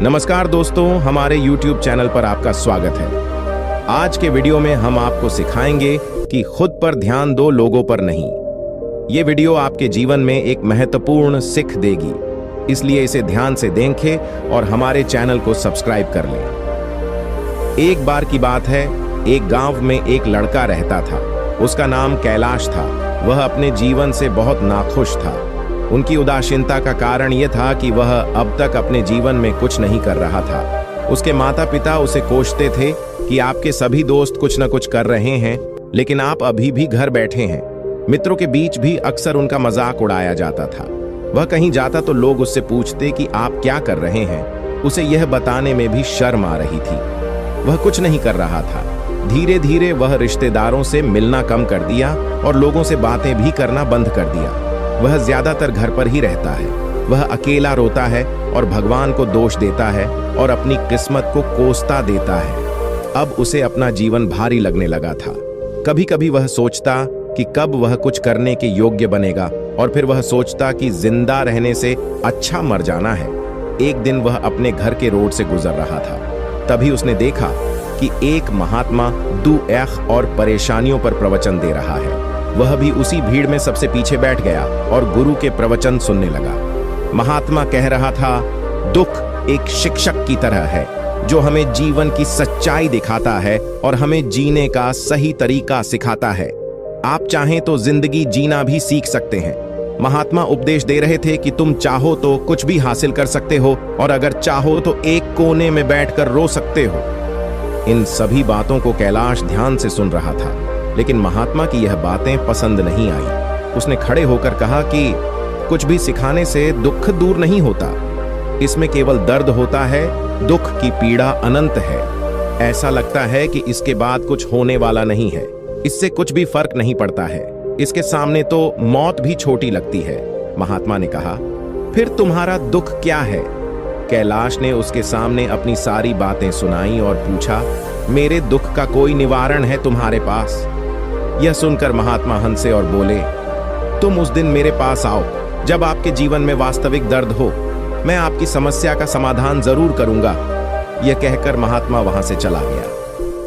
नमस्कार दोस्तों, हमारे YouTube चैनल पर आपका स्वागत है। आज के वीडियो में हम आपको सिखाएंगे कि खुद पर ध्यान दो, लोगों पर नहीं। ये वीडियो आपके जीवन में एक महत्वपूर्ण सीख देगी, इसलिए इसे ध्यान से देखें और हमारे चैनल को सब्सक्राइब कर लें। एक बार की बात है, एक गांव में एक लड़का रहता था। उसका नाम कैलाश था। वह अपने जीवन से बहुत नाखुश था। उनकी उदासीनता का कारण यह था कि वह अब तक अपने जीवन में कुछ नहीं कर रहा था। उसके माता पिता उसे कोसते थे कि आपके सभी दोस्त कुछ न कुछ कर रहे हैं, लेकिन आप अभी भी घर बैठे हैं। मित्रों के बीच भी अक्सर उनका मजाक उड़ाया जाता था। वह कहीं जाता तो लोग उससे पूछते कि आप क्या कर रहे हैं। उसे यह बताने में भी शर्म आ रही थी। वह कुछ नहीं कर रहा था। धीरे धीरे वह रिश्तेदारों से मिलना कम कर दिया और लोगों से बातें भी करना बंद कर दिया। वह ज्यादातर घर पर ही रहता है। वह अकेला रोता है और भगवान को दोष देता है और अपनी किस्मत को कोसता देता है। अब उसे अपना जीवन भारी लगने लगा था। कभी कभी वह सोचता कि कब वह कुछ करने के योग्य बनेगा, और फिर वह सोचता कि जिंदा रहने से अच्छा मर जाना है। एक दिन वह अपने घर के रोड से गुजर रहा था। तभी उसने देखा कि एक महात्मा दुख और परेशानियों पर प्रवचन दे रहा है। वह भी उसी भीड़ में सबसे पीछे बैठ गया और गुरु के प्रवचन सुनने लगा। महात्मा कह रहा था, दुख एक शिक्षक की तरह है जो हमें जीवन की सच्चाई दिखाता है और हमें जीने का सही तरीका सिखाता है। आप चाहें तो जिंदगी जीना भी सीख सकते हैं। महात्मा उपदेश दे रहे थे कि तुम चाहो तो कुछ भी हासिल कर सकते हो, और अगर चाहो तो एक कोने में बैठकर रो सकते हो। इन सभी बातों को कैलाश ध्यान से सुन रहा था, लेकिन महात्मा की यह बातें पसंद नहीं आई। उसने खड़े होकर कहा कि कुछ भी सिखाने से दुख दूर नहीं होता। इसमें केवल दर्द होता है। दुख की पीड़ा अनंत है। ऐसा लगता है कि इसके बाद कुछ होने वाला नहीं है। इससे कुछ भी फर्क नहीं पड़ता है। इसके सामने तो मौत भी छोटी लगती है। महात्मा ने कहा, फिर तुम्हारा दुख क्या है? कैलाश ने उसके सामने अपनी सारी बातें सुनाई और पूछा, मेरे दुख का कोई निवारण है तुम्हारे पास? यह सुनकर महात्मा हंसे और बोले, तुम उस दिन मेरे पास आओ जब आपके जीवन में वास्तविक दर्द हो। मैं आपकी समस्या का समाधान जरूर करूंगा। यह कहकर महात्मा वहां से चला गया।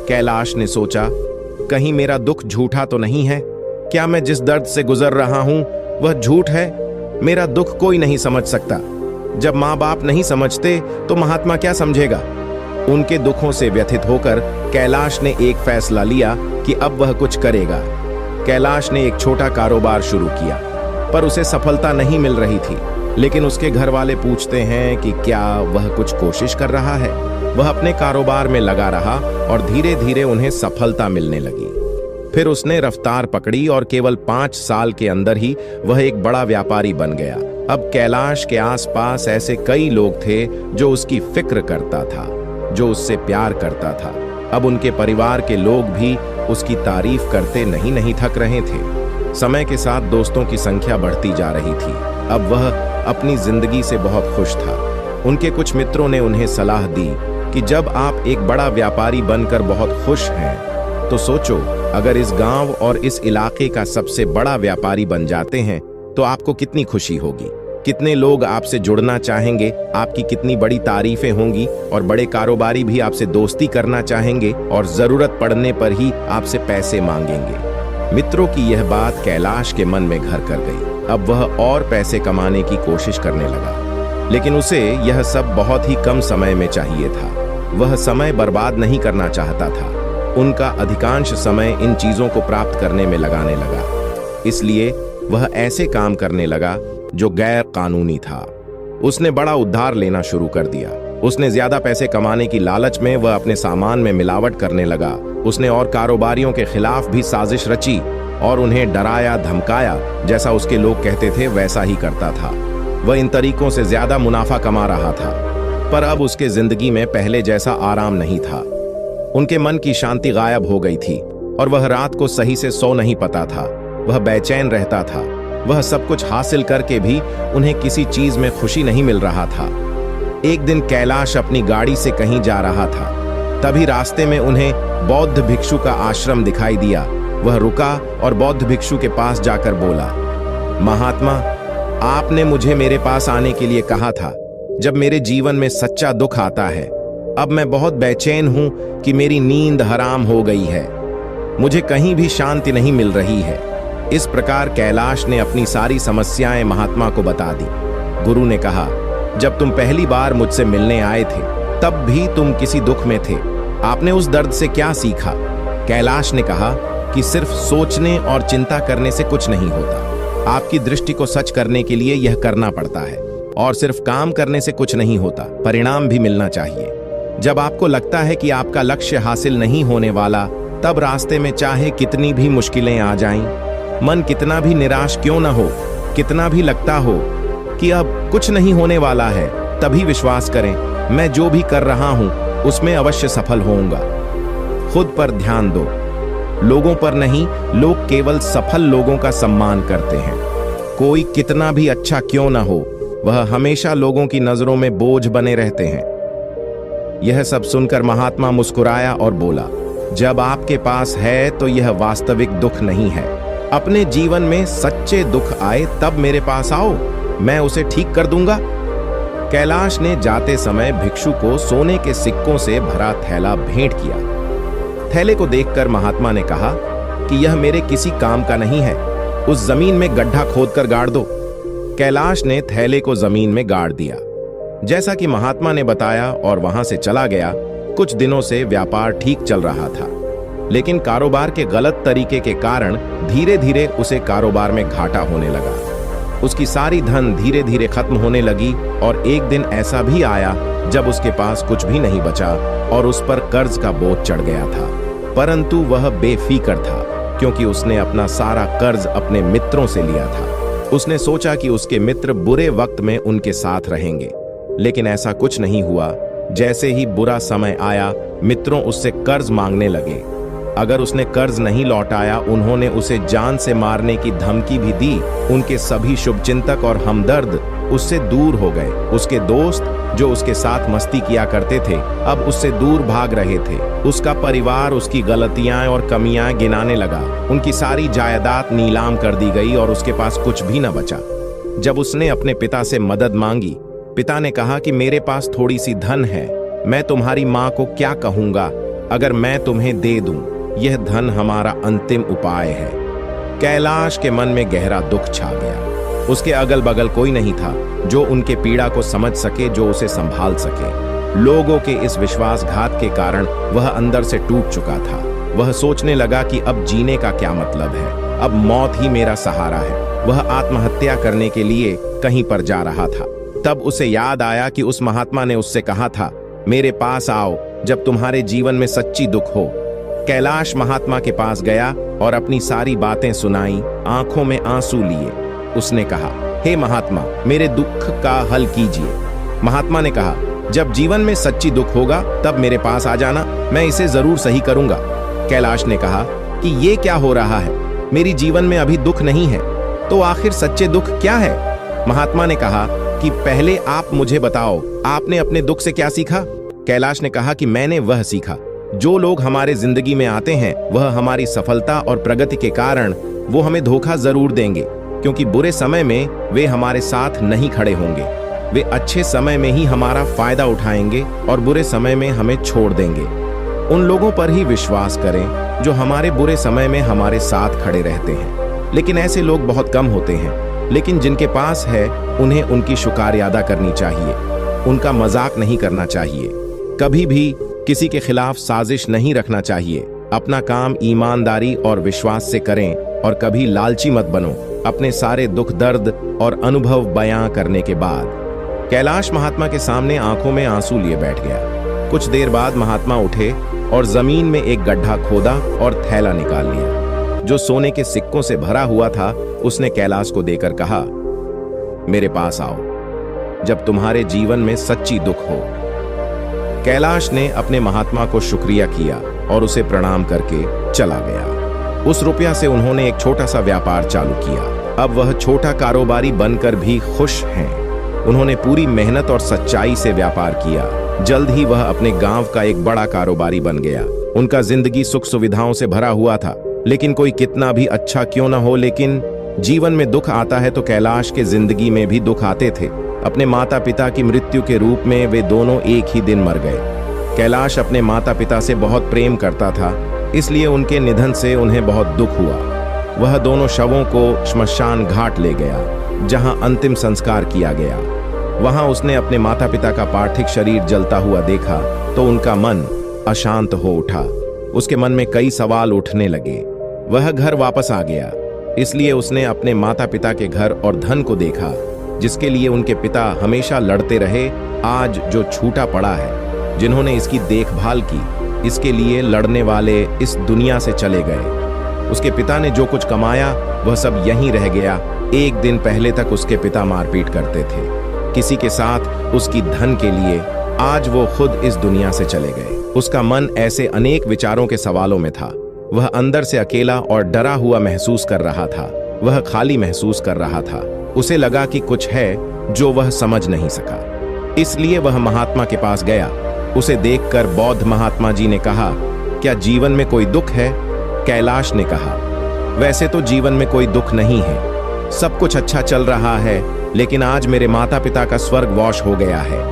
कैलाश ने सोचा, कहीं मेरा दुख झूठा तो नहीं है? क्या मैं जिस दर्द से गुजर रहा हूं वह झूठ है? मेरा दुख कोई नहीं समझ सकता। जब माँ बाप नहीं समझते तो महात्मा क्या समझेगा? उनके दुखों से व्यथित होकर कैलाश ने एक फैसला लिया कि अब वह कुछ करेगा। कैलाश ने एक छोटा कारोबार शुरू किया, पर उसे सफलता नहीं मिल रही थी। लेकिन उसके घर वाले पूछते हैं कि क्या वह कुछ कोशिश कर रहा है। वह अपने कारोबार में लगा रहा और धीरे धीरे उन्हें सफलता मिलने लगी। फिर उसने रफ्तार पकड़ी और केवल 5 साल के अंदर ही वह एक बड़ा व्यापारी बन गया। अब कैलाश के आसपास ऐसे कई लोग थे जो उसकी फिक्र करता था, जो उससे प्यार करता था। अब उनके परिवार के लोग भी उसकी तारीफ करते नहीं थक रहे थे। समय के साथ दोस्तों की संख्या बढ़ती जा रही थी। अब वह अपनी जिंदगी से बहुत खुश था। उनके कुछ मित्रों ने उन्हें सलाह दी कि जब आप एक बड़ा व्यापारी बनकर बहुत खुश हैं, तो सोचो, अगर इस गांव और इस इलाके का सबसे बड़ा व्यापारी बन जाते हैं तो आपको कितनी खुशी होगी। कितने लोग आपसे जुड़ना चाहेंगे, आपकी कितनी बड़ी तारीफें होंगी, और बड़े कारोबारी भी आपसे दोस्ती करना चाहेंगे और जरूरत पड़ने पर ही आपसे पैसे मांगेंगे। मित्रों की यह बात कैलाश के मन में घर कर गई। अब वह और पैसे कमाने की कोशिश करने लगा, लेकिन उसे यह सब बहुत ही कम समय में चाहिए था। वह समय बर्बाद नहीं करना चाहता था। उनका अधिकांश समय इन चीजों को प्राप्त करने में लगाने लगा। इसलिए वह ऐसे काम करने लगा जो गैर कानूनी था। उसने बड़ा उधार लेना शुरू कर दिया। उसने ज्यादा पैसे कमाने की लालच में वह अपने सामान में मिलावट करने लगा। उसने और कारोबारियों के खिलाफ भी साजिश रची और उन्हें डराया धमकाया। जैसा उसके लोग कहते थे वैसा ही करता था। वह इन तरीकों से ज्यादा मुनाफा कमा रहा था, पर अब उसके जिंदगी में पहले जैसा आराम नहीं था। उनके मन की शांति गायब हो गई थी और वह रात को सही से सो नहीं पाता था। वह बेचैन रहता था। वह सब कुछ हासिल करके भी उन्हें किसी चीज में खुशी नहीं मिल रहा था। एक दिन कैलाश अपनी गाड़ी से कहीं जा रहा था। तभी रास्ते में उन्हें बौद्ध भिक्षु का आश्रम दिखाई दिया। वह रुका और बौद्ध भिक्षु के पास जाकर बोला, महात्मा, आपने मुझे मेरे पास आने के लिए कहा था। जब मेरे जीवन में सच्चा दुख आता है। अब मैं बहुत बेचैन हूं कि मेरी नींद हराम हो गई है, मुझे कहीं भी शांति नहीं मिल रही है। इस प्रकार कैलाश ने अपनी सारी समस्याएं महात्मा को बता दी। गुरु ने कहा, जब तुम पहली बार मुझसे मिलने आए थे तब भी तुम किसी दुख में थे। आपने उस दर्द से क्या सीखा? कैलाश ने कहा कि सिर्फ सोचने और चिंता करने से कुछ नहीं होता। आपकी दृष्टि को सच करने के लिए यह करना पड़ता है, और सिर्फ काम करने से कुछ नहीं होता, परिणाम भी मिलना चाहिए। जब आपको लगता है कि आपका लक्ष्य हासिल नहीं होने वाला, तब रास्ते में चाहे कितनी भी मुश्किलें आ जाएं, मन कितना भी निराश क्यों न हो, कितना भी लगता हो कि अब कुछ नहीं होने वाला है, तभी विश्वास करें, मैं जो भी कर रहा हूं उसमें अवश्य सफल होऊंगा। खुद पर ध्यान दो, लोगों पर नहीं। लोग केवल सफल लोगों का सम्मान करते हैं। कोई कितना भी अच्छा क्यों ना हो, वह हमेशा लोगों की नजरों में बोझ बने रहते हैं। यह सब सुनकर महात्मा मुस्कुराया और बोला, जब आपके पास है तो यह वास्तविक दुख नहीं है। अपने जीवन में सच्चे दुख आए तब मेरे पास आओ, मैं उसे ठीक कर दूंगा। कैलाश ने जाते समय भिक्षु को सोने के सिक्कों से भरा थैला भेंट किया। थैले को देखकर महात्मा ने कहा कि यह मेरे किसी काम का नहीं है, उस जमीन में गड्ढा खोदकर गाड़ दो। कैलाश ने थैले को जमीन में गाड़ दिया, जैसा कि महात्मा ने बताया, और वहां से चला गया। कुछ दिनों से व्यापार ठीक चल रहा था, लेकिन कारोबार के गलत तरीके के कारण धीरे धीरे उसे कारोबार में घाटा होने लगा। उसकी सारी धन धीरे धीरे खत्म होने लगी, और एक दिन ऐसा भी आया जब उसके पास कुछ भी नहीं बचा और उस पर कर्ज का बोझ चढ़ गया था। परंतु वह बेफिक्र था, क्योंकि उसने अपना सारा कर्ज अपने मित्रों से लिया था। उसने सोचा कि उसके मित्र बुरे वक्त में उनके साथ रहेंगे, लेकिन ऐसा कुछ नहीं हुआ। जैसे ही बुरा समय आया, मित्रों उससे कर्ज मांगने लगे। अगर उसने कर्ज नहीं लौटाया, उन्होंने उसे जान से मारने की धमकी भी दी। उनके सभी शुभचिंतक और हमदर्द उससे दूर हो गए। उसके दोस्त जो उसके साथ मस्ती किया करते थे, अब उससे दूर भाग रहे थे। उसका परिवार उसकी गलतियां और कमियां गिनाने लगा। उनकी सारी जायदाद नीलाम कर दी गई और उसके पास कुछ भी न बचा। जब उसने अपने पिता से मदद मांगी, पिता ने कहा कि मेरे पास थोड़ी सी धन है, मैं तुम्हारी माँ को क्या कहूंगा अगर मैं तुम्हें दे दूं। यह धन हमारा अंतिम उपाय है। कैलाश के मन में गहरा दुख छा गया। उसके अगल बगल कोई नहीं था जो उनके पीड़ा को समझ सके, जो उसे संभाल सके। लोगों के इस विश्वासघात के कारण वह अंदर से टूट चुका था। वह सोचने लगा कि अब जीने का क्या मतलब है, अब मौत ही मेरा सहारा है। वह आत्महत्या करने के लिए कहीं पर जा रहा था। तब उसे याद आया कि उस महात्मा ने उससे कहा था, मेरे पास आओ जब तुम्हारे जीवन में सच्ची दुख हो। कैलाश महात्मा के पास गया और अपनी सारी बातें सुनाई, आंखों में आंसू लिए। उसने कहा, हे महात्मा, मेरे दुख का हल कीजिए। महात्मा ने कहा, जब जीवन में सच्ची दुख होगा तब मेरे पास आ जाना, मैं इसे जरूर सही करूंगा। कैलाश ने कहा कि ये क्या हो रहा है, मेरी जीवन में अभी दुख नहीं है, तो आखिर सच्चे दुख क्या है? महात्मा ने कहा कि पहले आप मुझे बताओ, आपने अपने दुख से क्या सीखा? कैलाश ने कहा कि मैंने वह सीखा, जो लोग हमारे जिंदगी में आते हैं वह हमारी सफलता और प्रगति के कारण वो हमें धोखा जरूर देंगे, क्योंकि बुरे समय में वे हमारे साथ नहीं खड़े होंगे। वे अच्छे समय में ही हमारा फायदा उठाएंगे और बुरे समय में हमें छोड़ देंगे। उन लोगों पर ही विश्वास करें जो हमारे बुरे समय में हमारे साथ खड़े रहते हैं। लेकिन ऐसे लोग बहुत कम होते हैं, लेकिन जिनके पास है उन्हें उनकी शुक्रियादा करनी चाहिए, उनका मजाक नहीं करना चाहिए। कभी भी किसी के खिलाफ साजिश नहीं रखना चाहिए। अपना काम ईमानदारी और विश्वास से करें और कभी लालची मत बनो। अपने सारे दुख दर्द और अनुभव बयां करने के बाद कैलाश महात्मा के सामने आंखों में आंसू लिए बैठ गया। कुछ देर बाद महात्मा उठे और जमीन में एक गड्ढा खोदा और थैला निकाल लिया, जो सोने के सिक्कों से भरा हुआ था। उसने कैलाश को देकर कहा, मेरे पास आओ जब तुम्हारे जीवन में सच्ची दुख हो। कैलाश ने अपने महात्मा को शुक्रिया किया और उसे प्रणाम करके चला गया। उस रुपया से उन्होंने एक छोटा सा व्यापार चालू किया। अब वह छोटा कारोबारी बनकर भी खुश हैं। उन्होंने पूरी मेहनत और सच्चाई से व्यापार किया। जल्द ही वह अपने गांव का एक बड़ा कारोबारी बन गया। उनका जिंदगी सुख सुविधाओं से भरा हुआ था। लेकिन कोई कितना भी अच्छा क्यों न हो, लेकिन जीवन में दुख आता है तो कैलाश के जिंदगी में भी दुख आते थे। अपने माता पिता की मृत्यु के रूप में वे दोनों एक ही दिन मर गए। कैलाश अपने माता पिता से बहुत प्रेम करता था, इसलिए उनके निधन से उन्हें बहुत दुख हुआ। वह दोनों शवों को श्मशान घाट ले गया, जहां अंतिम संस्कार किया गया। वहां उसने अपने माता पिता का पार्थिव शरीर जलता हुआ देखा तो उनका मन अशांत हो उठा। उसके मन में कई सवाल उठने लगे। वह घर वापस आ गया, इसलिए उसने अपने माता पिता के घर और धन को देखा, जिसके लिए उनके पिता हमेशा लड़ते रहे। आज जो छूटा पड़ा है, जिन्होंने इसकी देखभाल की, इसके लिए लड़ने वाले इस दुनिया से चले गए। उसके पिता ने जो कुछ कमाया वह सब यहीं रह गया। एक दिन पहले तक उसके पिता मारपीट करते थे किसी के साथ उसकी धन के लिए। आज वो खुद इस दुनिया से चले गए। उसका मन ऐसे अनेक विचारों के सवालों में था। वह अंदर से अकेला और डरा हुआ महसूस कर रहा था। वह खाली महसूस कर रहा था। उसे लगा कि कुछ है जो वह समझ नहीं सका, इसलिए वह महात्मा के पास गया। उसे देखकर बौद्ध महात्मा जी ने कहा, क्या जीवन में कोई दुख है? कैलाश ने कहा, वैसे तो जीवन में कोई दुख नहीं है, सब कुछ अच्छा चल रहा है, लेकिन आज मेरे माता पिता का स्वर्गवास हो गया है।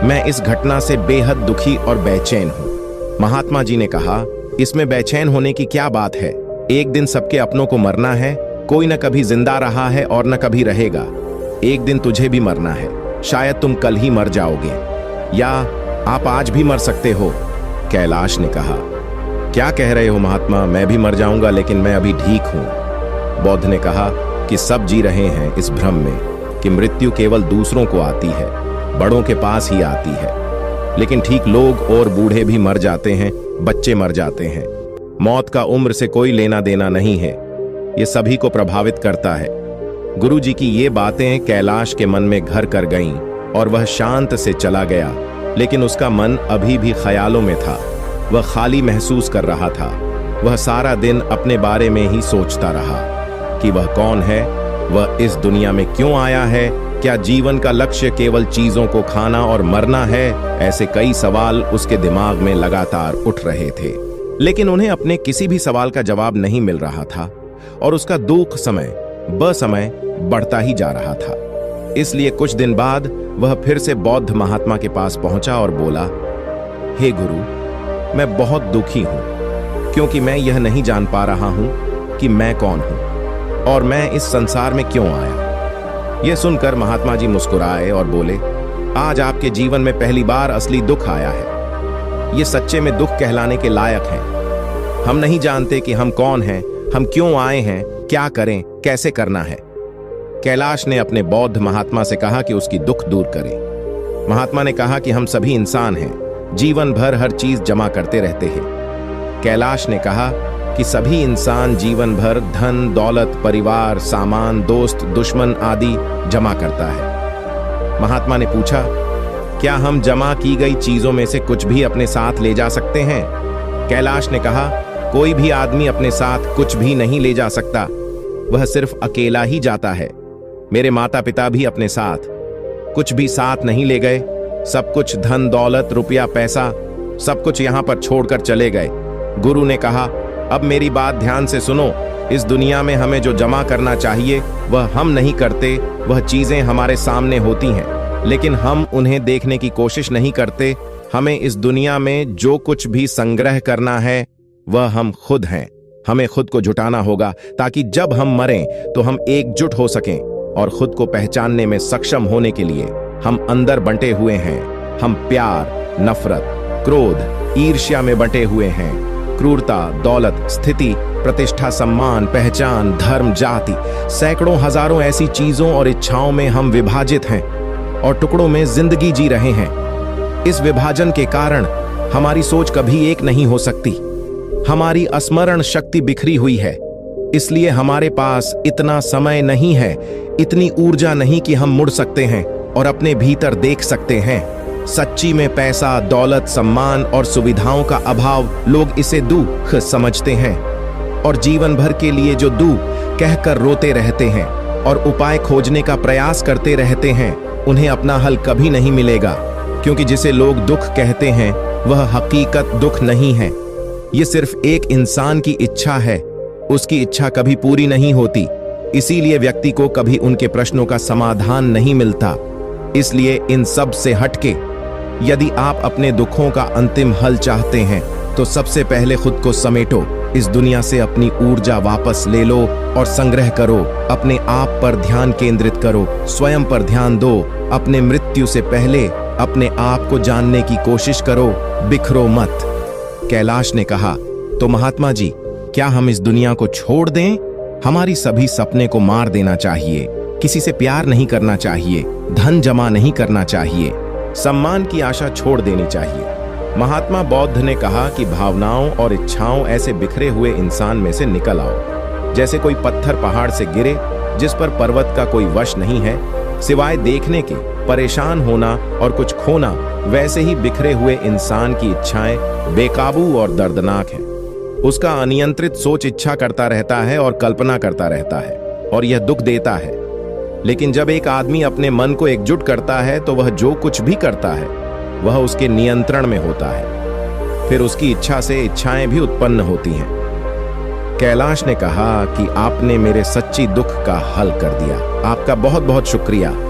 मैं इस घटना से बेहद दुखी और बेचैन हूं। महात्मा जी ने कहा, इसमें बेचैन होने की क्या बात है? एक दिन सबके अपनों को मरना है। कोई न कभी जिंदा रहा है और न कभी रहेगा। एक दिन तुझे भी मरना है। शायद तुम कल ही मर जाओगे, या आप आज भी मर सकते हो। कैलाश ने कहा, क्या कह रहे हो महात्मा? मैं भी मर जाऊंगा, लेकिन मैं अभी ठीक हूं। बौद्ध ने कहा कि सब जी रहे हैं इस भ्रम में कि मृत्यु केवल दूसरों को आती है, बड़ों के पास ही आती है। लेकिन ठीक लोग और बूढ़े भी मर जाते हैं, बच्चे मर जाते हैं। मौत का उम्र से कोई लेना देना नहीं है, ये सभी को प्रभावित करता है। गुरु जी की ये बातें कैलाश के मन में घर कर गईं और वह शांत से चला गया। लेकिन उसका मन अभी भी ख्यालों में था। वह खाली महसूस कर रहा था। वह सारा दिन अपने बारे में ही सोचता रहा कि वह कौन है, वह इस दुनिया में क्यों आया है, क्या जीवन का लक्ष्य केवल चीजों को खाना और मरना है? ऐसे कई सवाल उसके दिमाग में लगातार उठ रहे थे, लेकिन उन्हें अपने किसी भी सवाल का जवाब नहीं मिल रहा था और उसका दुख समय ब समय बढ़ता ही जा रहा था। इसलिए कुछ दिन बाद वह फिर से बौद्ध महात्मा के पास पहुंचा और बोला, हे गुरु, मैं बहुत दुखी हूं, क्योंकि मैं यह नहीं जान पा रहा हूं कि मैं कौन हूं और मैं इस संसार में क्यों आया। यह सुनकर महात्मा जी मुस्कुराए और बोले, आज आपके जीवन में पहली बार असली दुख आया है। ये सच्चे में दुख कहलाने के लायक है। हम नहीं जानते कि हम कौन हैं, हम क्यों आए हैं, क्या करें, कैसे करना है। कैलाश ने अपने बौद्ध महात्मा से कहा कि उसकी दुख दूर करें। महात्मा ने कहा कि हम सभी इंसान हैं, जीवन भर हर चीज जमा करते रहते हैं। कैलाश ने कहा कि सभी इंसान जीवन भर धन, दौलत, परिवार, सामान, दोस्त, दुश्मन आदि जमा करता है। महात्मा ने पूछा, क्या हम जमा की गई चीजों में से कुछ भी अपने साथ ले जा सकते हैं? कैलाश ने कहा, कोई भी आदमी अपने साथ कुछ भी नहीं ले जा सकता, वह सिर्फ अकेला ही जाता है। मेरे माता पिता भी अपने साथ कुछ भी साथ नहीं ले गए। सब कुछ धन, दौलत, रुपया, पैसा, सब कुछ यहां पर छोड़कर चले गए। गुरु ने कहा, अब मेरी बात ध्यान से सुनो। इस दुनिया में हमें जो जमा करना चाहिए वह हम नहीं करते। वह चीजें हमारे सामने होती हैं, लेकिन हम उन्हें देखने की कोशिश नहीं करते। हमें इस दुनिया में जो कुछ भी संग्रह करना है वह हम खुद हैं। हमें खुद को जुटाना होगा, ताकि जब हम मरें तो हम एकजुट हो सकें और खुद को पहचानने में सक्षम होने के लिए हम अंदर बंटे हुए हैं। हम प्यार, नफरत, क्रोध, ईर्ष्या में बंटे हुए हैं। क्रूरता, दौलत, स्थिति, प्रतिष्ठा, सम्मान, पहचान, धर्म, जाति, सैकड़ों हजारों ऐसी चीजों और इच्छाओं में हम विभाजित हैं और टुकड़ों में जिंदगी जी रहे हैं। इस विभाजन के कारण हमारी सोच कभी एक नहीं हो सकती। हमारी स्मरण शक्ति बिखरी हुई है, इसलिए हमारे पास इतना समय नहीं है, इतनी ऊर्जा नहीं कि हम मुड़ सकते हैं और अपने भीतर देख सकते हैं। सच्ची में पैसा, दौलत, सम्मान और सुविधाओं का अभाव लोग इसे दुख समझते हैं और जीवन भर के लिए जो दुख कहकर रोते रहते हैं और उपाय खोजने का प्रयास करते रहते हैं, उन्हें अपना हल कभी नहीं मिलेगा, क्योंकि जिसे लोग दुख कहते हैं वह हकीकत दुख नहीं है। ये सिर्फ एक इंसान की इच्छा है, उसकी इच्छा कभी पूरी नहीं होती। इसीलिए व्यक्ति को कभी उनके प्रश्नों का समाधान नहीं मिलता। इसलिए इन सब से हटके यदि आप अपने दुखों का अंतिम हल चाहते हैं तो सबसे पहले खुद को समेटो, इस दुनिया से अपनी ऊर्जा वापस ले लो और संग्रह करो। अपने आप पर ध्यान केंद्रित करो, स्वयं पर ध्यान दो। अपने मृत्यु से पहले अपने आप को जानने की कोशिश करो, बिखरो मत। कैलाश ने कहा, तो महात्मा जी, क्या हम इस दुनिया को छोड़ दें? हमारी सभी सपने को मार देना चाहिए, किसी से प्यार नहीं करना चाहिए, धन जमा नहीं करना चाहिए, सम्मान की आशा छोड़ देनी चाहिए। महात्मा बौद्ध ने कहा कि भावनाओं और इच्छाओं ऐसे बिखरे हुए इंसान में से निकल आओ, जैसे कोई पत्थर पहाड़ से गिरे जिस पर पर्वत का कोई वश नहीं है, सिवाय देखने के परेशान होना और कुछ खोना। वैसे ही बिखरे हुए इंसान की इच्छाएं बेकाबू और दर्दनाक हैं। उसका अनियंत्रित सोच इच्छा करता रहता है और कल्पना करता रहता है, और यह दुख देता है। लेकिन जब एक आदमी अपने मन को एकजुट करता है तो वह जो कुछ भी करता है वह उसके नियंत्रण में होता है। फिर उसकी इच्छा से इच्छाएं भी उत्पन्न होती हैं। कैलाश ने कहा कि आपने मेरे सच्ची दुख का हल कर दिया। आपका बहुत बहुत शुक्रिया।